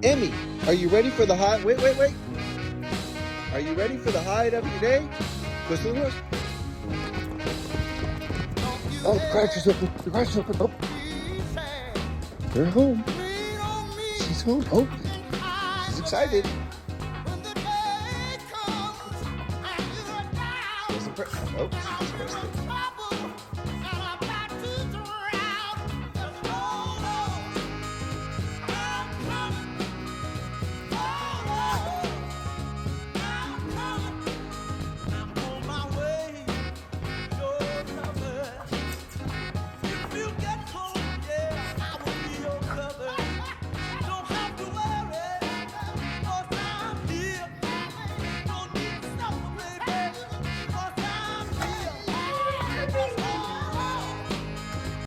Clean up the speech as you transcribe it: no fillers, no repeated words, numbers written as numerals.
Emmy, are you ready for the high? Wait. Are you ready for the highlight of your day? Goes to the wheels. Oh, the garage is open. The garage is open. Oh, they're home. She's home. Oh, she's excited. Oh, she just pressed it.